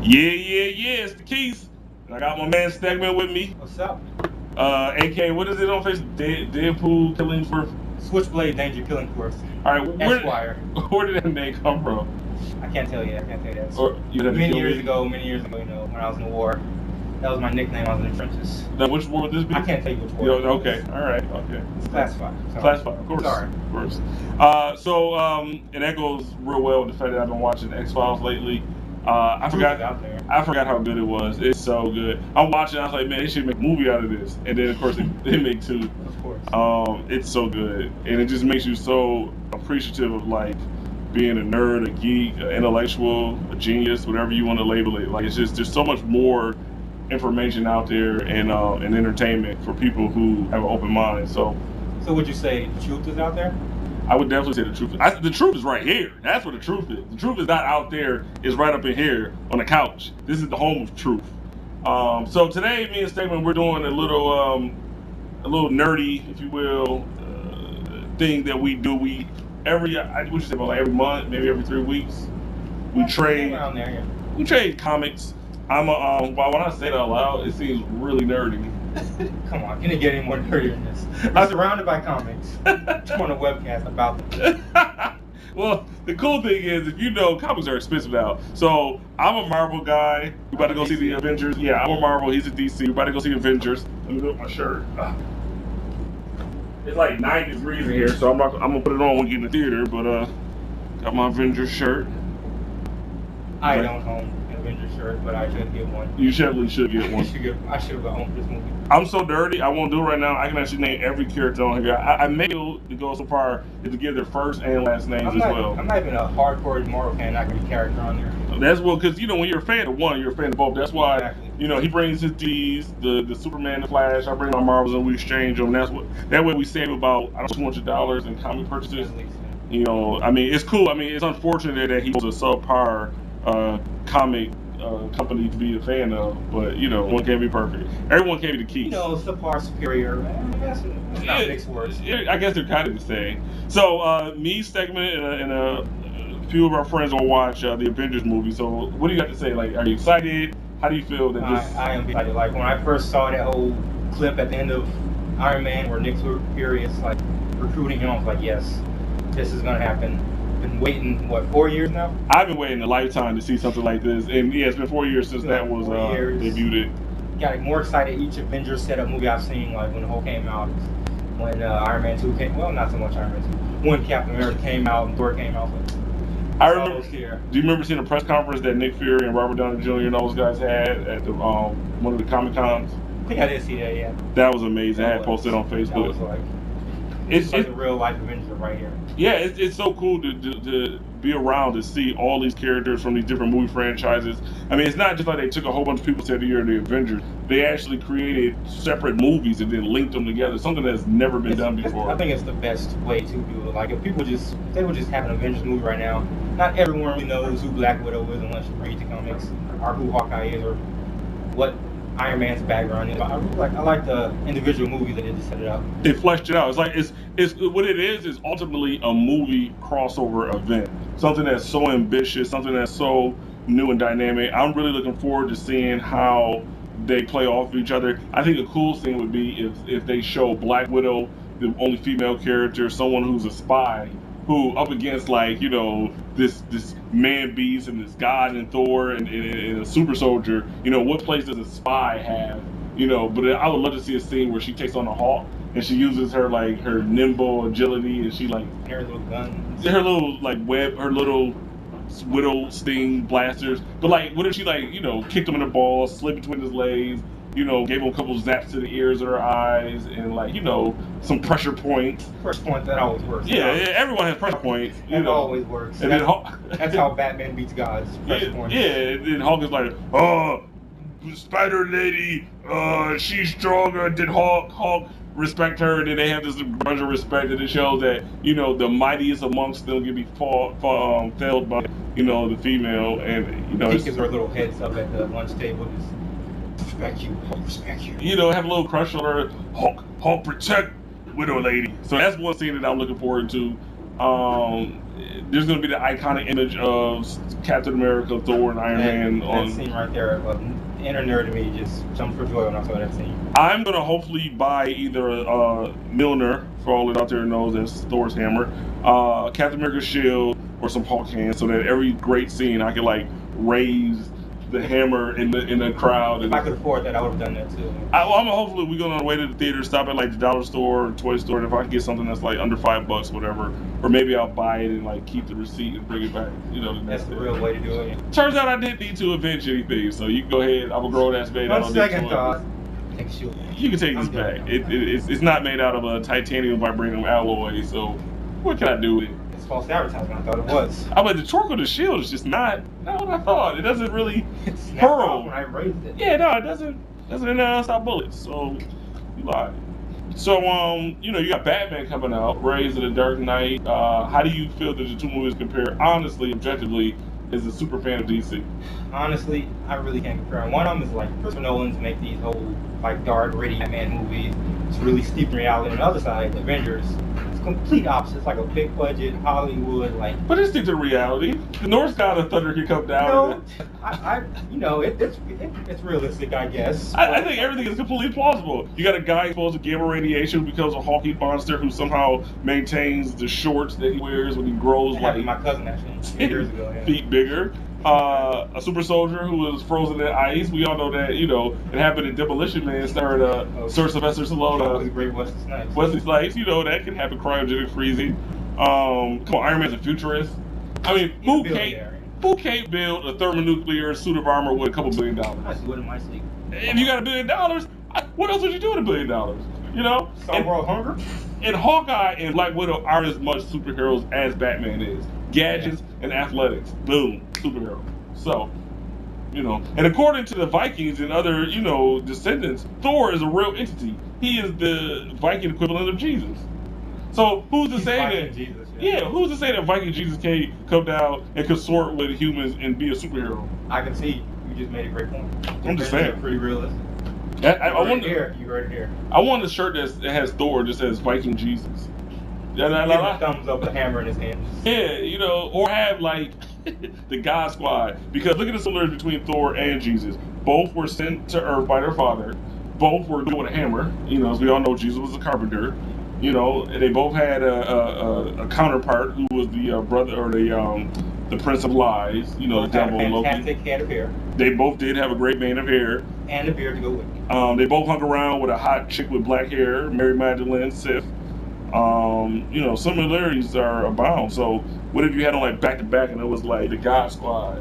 Yeah, it's the Quis. And I got my man Stegman with me. What's up? AK, what is it on Facebook? Deadpool killing for Switchblade Danger Killing Course. Alright, Esquire. Where did that name come from? I can't tell you. That. Or many years ago, you know, when I was in the war. That was my nickname. I was in the trenches. Now, which war would this be? I can't tell you which war. Okay, alright, okay. It's classified. Classified, of course. Sorry. Of course. And that goes real well with the fact that I've been watching X-Files lately. I forgot how good it was. It's so good. I'm watching. I was like, man, they should make a movie out of this. And then of course they make two. Of course. It's so good, and it just makes you so appreciative of like being a nerd, a geek, an intellectual, a genius, whatever you want to label it. Like it's just there's so much more information out there and entertainment for people who have an open mind. So would you say the truth is out there? I would definitely say the truth. The truth is right here. That's what the truth is. The truth is not out there. It's right up in here on the couch. This is the home of truth. So today, me and Stegman, we're doing a little nerdy, if you will, thing that we do. Every month, maybe every 3 weeks, we trade. Around there, yeah. We trade comics. But when I say that out loud, it seems really nerdy. Come on, can it get any more nerdy than this? I'm surrounded by comics. I'm on a webcast about them. Well, the cool thing is, if you know, comics are expensive now. So I'm a Marvel guy. We're about to go see the Avengers. Yeah, I'm a Marvel. He's a DC. We're about to go see the Avengers. Let me go with my shirt. It's like 9 degrees in here, so I'm gonna put it on when we get in the theater. But got my Avengers shirt. I don't own an Avengers shirt, but I should get one. You definitely should get one. I should have owned this movie. I'm so dirty, I won't do it right now. I can actually name every character on here. I may to go so far as to give their first and last names as well. I'm not even a hardcore Marvel fan. I can be character on there. That's well, because you know when you're a fan of one, you're a fan of both. That's why exactly. He brings his D's, the Superman, the Flash. I bring my Marvels and we exchange them. That way we save about $200 in comic purchases. I mean it's cool. I mean it's unfortunate that he was a subpar comic company to be a fan of, but one can't be perfect. Everyone can't be the Key. Subpar, superior. That's not mixed words. I guess they're kind of the same. So me, Stegman, and a few of our friends will watch the Avengers movie. So what do you got to say? Like, are you excited? How do you feel that this? I am excited. Like when I first saw that whole clip at the end of Iron Man where Nick Fury is like recruiting him, I was like, yes, this is gonna happen. Been waiting 4 years now? I've been waiting a lifetime to see something like this, and yeah, it's been 4 years since that was debuted. Got more excited each Avengers setup movie I've seen, like when the Hulk came out, when Iron Man 2 came. Well, not so much Iron Man 2. When Captain America came out and Thor came out. I remember. Do you remember seeing a press conference that Nick Fury and Robert Downey Jr. and all those guys had at the one of the Comic Cons? I think I did see that. Yeah. That was amazing. I had posted on Facebook. That was like. It's like a real life Avenger right here. Yeah, it's so cool to be around to see all these characters from these different movie franchises. I mean, it's not just like they took a whole bunch of people and said you're the Avengers. They actually created separate movies and then linked them together. Something that's never been done before. I think it's the best way to do it. Like if they would just have an Avengers movie right now. Not everyone really knows who Black Widow is unless you read the comics, or who Hawkeye is, or what Iron Man's background is. I like the individual movie that they just set it up. They fleshed it out. It's like it's what it is ultimately a movie crossover event. Something that's so ambitious, something that's so new and dynamic. I'm really looking forward to seeing how they play off each other. I think a cool thing would be if they show Black Widow, the only female character, someone who's a spy, who up against this man beast and this god and Thor and a super soldier. What place does a spy have? But I would love to see a scene where she takes on a Hawk and she uses her nimble agility and she her little guns, her little web, her little widow sting blasters. But what if she kicked him in the balls, slid between his legs? Gave him a couple zaps to the ears or her eyes, and some pressure points. Pressure points, that always works. Yeah, everyone has pressure points. It always works. And that's how Batman beats gods. Pressure points. Yeah, and then Hulk is like, oh, Spider Lady, she's stronger than Hulk. Hulk, respect her. And then they have this bunch of respect, and it shows that the mightiest amongst them can be failed by the female, and he gives her little heads up at the lunch table. Respect you, Hulk, respect you. Have a little crush on her. Hulk, protect Widow Lady. So that's one scene that I'm looking forward to. There's going to be the iconic image of Captain America, Thor, and Iron Man. That scene right there, inner nerd to me just jumped for joy when I saw that scene. I'm going to hopefully buy either a Mjolnir, for all that out there knows as Thor's hammer, Captain America's shield, or some Hulk hands, so that every great scene I can like raise the hammer in the crowd. If I could afford that, I would have done that too. Hopefully we're going on the way to the theater, stop at like the dollar store or toy store, and if I can get something that's like under $5, whatever, or maybe I'll buy it and like keep the receipt and bring it back. You know, that's the real way to do it. Turns out I didn't need to avenge anything, so you can go ahead. I'm a grown ass man. One second thought. You can take this back. It's not made out of a titanium vibranium alloy, so what can I do with it? It's false advertisement. I thought it was. The torque of the shield is just not what I thought. It doesn't really it's hurl. When I raised it. Yeah, no, it doesn't stop bullets. So you lied. So you got Batman coming out, Rise of the Dark Knight. How do you feel that the two movies compare? Honestly, objectively, as a super fan of DC. Honestly, I really can't compare. One of them is like Christopher Nolan's make these whole like dark, gritty Batman movies. It's really steep in reality. And the other side, Avengers, it's complete opposite. It's like a big budget Hollywood like. But it's stick to reality. The North God of Thunder can come down. It's realistic, I guess. I think everything is completely plausible. You got a guy exposed to gamma radiation who becomes a hulking monster who somehow maintains the shorts that he wears when he grows like my cousin actually 10 years ago. Yeah. Feet bigger. A super soldier who was frozen in ice. We all know that, it happened in Demolition Man, starring Sir Sylvester Stallone. Great Wesley Snipes. Wesley Snipes, that can happen, cryogenic freezing. Come on, Iron Man's a futurist. I mean, who can't build a thermonuclear suit of armor with a couple $1 billion? I do it in my sleep. If you got $1 billion, what else would you do with $1 billion? Some world hunger. And Hawkeye and Black Widow aren't as much superheroes as Batman is. Gadgets and athletics. Boom. Superhero. So, and according to the Vikings and other, descendants, Thor is a real entity. He is the Viking equivalent of Jesus. So who's to say that? Jesus, who's to say that Viking Jesus can't come down and consort with humans and be a superhero? I can see. You just made a great point. I'm just saying. Pretty realistic. You heard it here. I want a shirt that has Thor just says Viking Jesus. Thumbs up, a hammer in his hand. Yeah, or have like the God Squad, because look at the similarities between Thor and Jesus. Both were sent to Earth by their father. Both were good with a hammer. As we all know, Jesus was a carpenter. And they both had a counterpart who was the brother or the Prince of Lies. The devil Loki. Fantastic head of hair. They both did have a great mane of hair. And a beard to go with it. They both hung around with a hot chick with black hair, Mary Magdalene, Sif. Similarities are abound. So what if you had them like back to back and it was like the God Squad?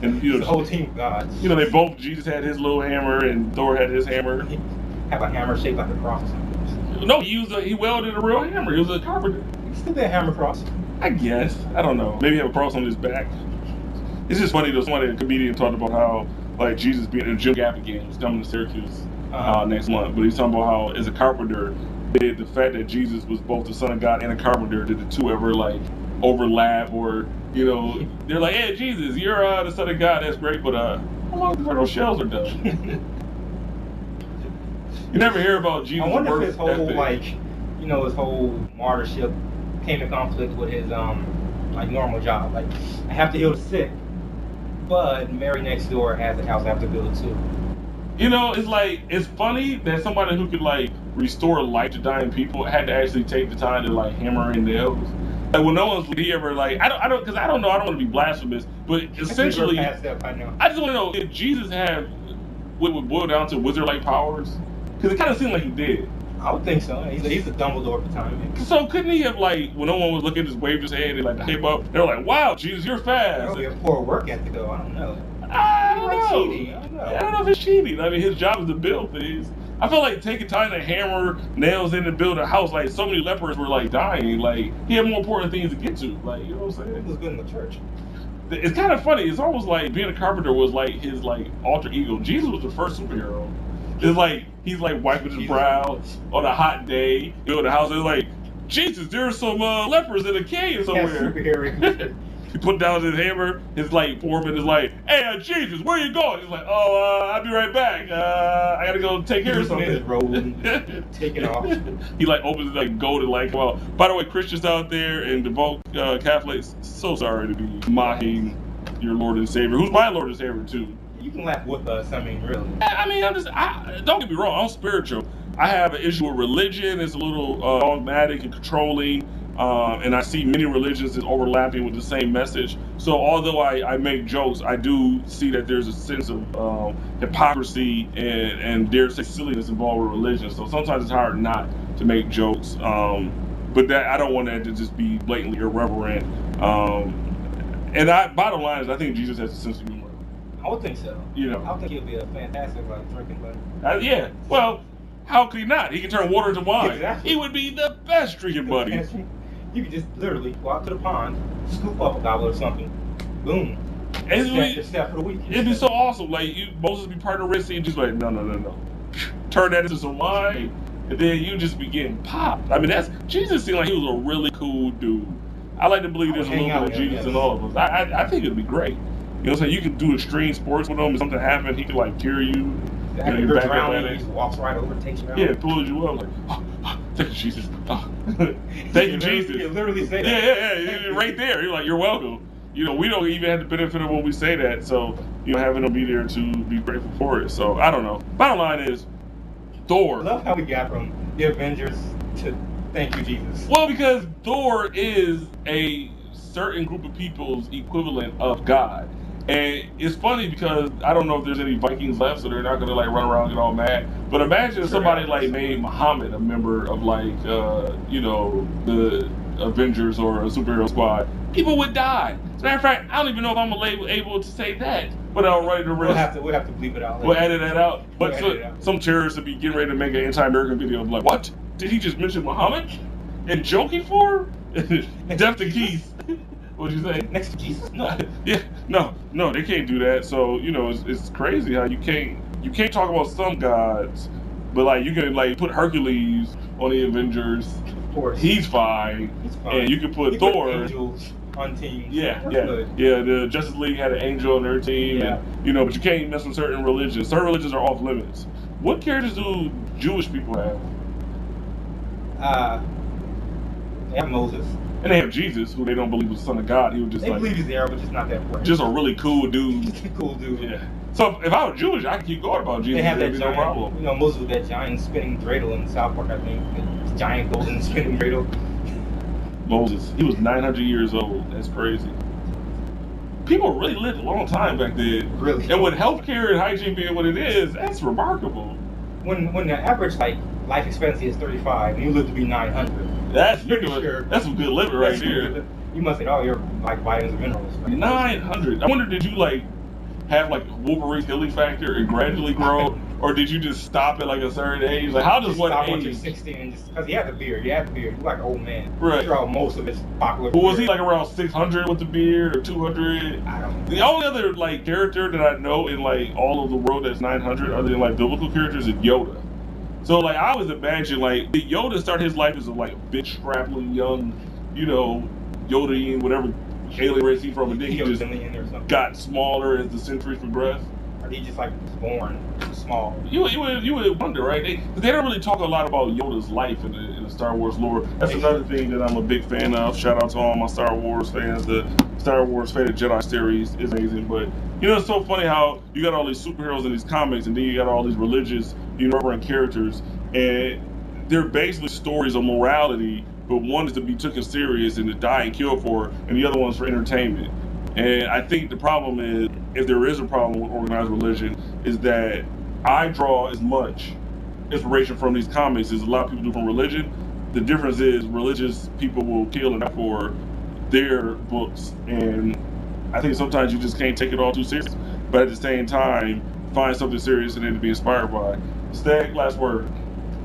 And the whole team of gods. They both, Jesus had his little hammer and Thor had his hammer. Have a hammer shaped like a cross or something. No, he welded a real hammer. He was a carpenter. Still be a hammer cross. I guess. I don't know. Maybe have a cross on his back. It's just funny though. Somebody, a comedian, talked about how like Jesus being in Jim Gaffigan game was coming to Syracuse next month, but he's talking about how as a carpenter, the fact that Jesus was both the Son of God and a carpenter, did the two ever like overlap, or they're like, hey Jesus, you're the Son of God, that's great, but how long before those shells are done? You never hear about Jesus. I wonder if his whole his whole martyrship came in conflict with his normal job. Like, I have to heal the sick, but Mary next door has a house I have to build too. It's funny that somebody who could like restore life to dying people had to actually take the time to like hammer in nails. Like when no one's ever like, I don't know, I don't want to be blasphemous, but essentially, I just want to know if Jesus had what would boil down to wizard-like powers, because it kind of seemed like he did. I would think so. He's a Dumbledore at the time. So couldn't he have like, when no one was looking, just waved his hand and like hype up? They're like, "Wow, Jesus, you're fast." That would be a poor work ethic, though. I don't know. I don't know. Cheating. I don't know if it's cheating. I mean, his job is to build things. I feel like taking time to hammer nails in and build a house. Like so many lepers were like dying. Like he had more important things to get to. Like, you know what I'm saying? He was good in the church. It's kind of funny. It's almost like being a carpenter was like his like alter ego. Jesus was the first superhero. It's like he's like wiping his brow on a hot day, building a house. It's like, Jesus, there's some lepers in a cave somewhere. he put down his hammer. His like foreman is like, "Hey, Jesus, where you going?" He's like, "Oh, I'll be right back. I gotta go take care of something." Take it off. He like opens it like gold and like, well. By the way, Christians out there and devout Catholics, so sorry to be mocking your Lord and Savior, who's my Lord and Savior too. You can laugh with us. I mean, really. I mean, don't get me wrong. I'm spiritual. I have an issue with religion. It's a little dogmatic and controlling. And I see many religions as overlapping with the same message. So although I make jokes, I do see that there's a sense of hypocrisy and dare say silliness involved with religion. So sometimes it's hard not to make jokes. But that I don't want that to just be blatantly irreverent. And bottom line is I think Jesus has a sense of humor. I would think so. You know, I would think he'll be a fantastic drinking buddy. Yeah. Well, how could he not? He can turn water into wine. Exactly. He would be the best drinking buddy. You could just literally go out to the pond, scoop up a goblet or something, boom. Step for the week. It'd be so awesome. Like Moses be part of the Red Sea and just like, no. Turn that into some wine, and then you just be getting popped. I mean, Jesus seemed like he was a really cool dude. I like to believe there's a little bit of Jesus in all of us. I think it'd be great. You know what I'm saying? You can do extreme sports with him. If something happened, he could like carry you. Exactly. You're drowning, he just walks right over, takes you out. Yeah, pulls you up like, thank you, Jesus. Thank you, Jesus. You literally say that. Yeah. Right there. You're like, you're welcome. You know, we don't even have the benefit of when we say that. So, you know, having them be there to be grateful for it. So, I don't know. Bottom line is, Thor. I love how we got from the Avengers to thank you, Jesus. Well, because Thor is a certain group of people's equivalent of God. And it's funny because I don't know if there's any Vikings left, so they're not gonna like run around and get all mad. But imagine if somebody like made Muhammad a member of like you know, the Avengers or a superhero squad. People would die. As a matter of fact, I don't even know if I'm able to say that without running the risk. We'll have to bleep it out. We'll edit that out. But some terrorists would be getting ready to make an anti-American video like, what? Did he just mention Muhammad? And joking for? Death to Quis. What'd you say? Next to Jesus? No. Yeah, no, they can't do that. So, you know, it's crazy how you can't talk about some gods, but like you can like put Hercules on the Avengers. Of course. He's fine. And you can put Thor. Angels on teams. Yeah. The Justice League had an angel on their team, and you know, but you can't mess with certain religions. Certain religions are off limits. What characters do Jewish people have? They have Moses. And they have Jesus, who they don't believe was the Son of God. He was just they believe he's there, but just not that important. Just a really cool dude. Just a cool dude. Yeah. So if I was Jewish, I could keep going about Jesus. They have that giant, no problem. You know, Moses with that giant spinning dreidel in South Park, I think. The giant golden spinning dreidel. Moses, he was 900 years old. That's crazy. People really lived a long time back then. Really. And with healthcare and hygiene being what it is, that's remarkable. When the average life expectancy is 35, and you live to be 900. That's some good living right there. You must say, oh, you're like vitamins and minerals. Right? 900. I wonder, did you like have like Wolverine's healing factor and gradually grow, or did you just stop at like a certain age? Like, how does one age? Once you're 60 and just because you have the beard, you're like an old man. Right. Throughout most of his popular. But was he like around 600 with the beard or 200? I don't know. The only other like character that I know in like all of the world that's 900, other than like biblical characters, is Yoda. So like I always imagine like did Yoda start his life as a like big strapping young, you know, Yoda-ian, whatever alien race he's from, and then he just got smaller as the centuries progressed. Or he just like was born small. You would wonder, right? They don't really talk a lot about Yoda's life in the Star Wars lore. That's another thing that I'm a big fan of. Shout out to all my Star Wars fans. The Star Wars Fate of Jedi series is amazing. But you know, it's so funny how you got all these superheroes in these comics, and then you got all these religious, irreverent characters, and they're basically stories of morality. But one is to be taken serious and to die and kill for, and the other one's for entertainment. And I think the problem is, if there is a problem with organized religion, is that I draw as much inspiration from these comics as a lot of people do from religion. The difference is religious people will kill and die for their books, and I think sometimes you just can't take it all too serious. But at the same time, find something serious and then to be inspired by. Stag, last word.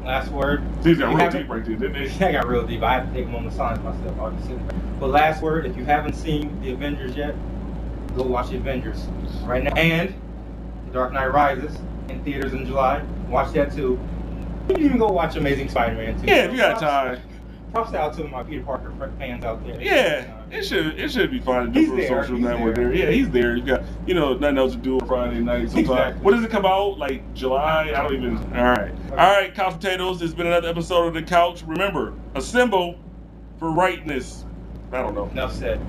Last word. These got real deep right there, didn't they? I got real deep. I have to take a moment of silence myself. I'll just sit there. But last word, if you haven't seen the Avengers yet, go watch the Avengers right now. And The Dark Knight Rises in theaters in July. Watch that too. You can even go watch Amazing Spider-Man too. Yeah, if you got time. Props out to my Peter Parker fans out there. Yeah. It should be fine to do He's for a there, social he's network there. there. Yeah, he's there. You got nothing else to do on Friday night. Sometimes. Exactly. What does it come out like July? I don't even. All right, Okay. all right, couch potatoes. It's been another episode of the Couch. Remember, assemble for rightness. I don't know. Enough said.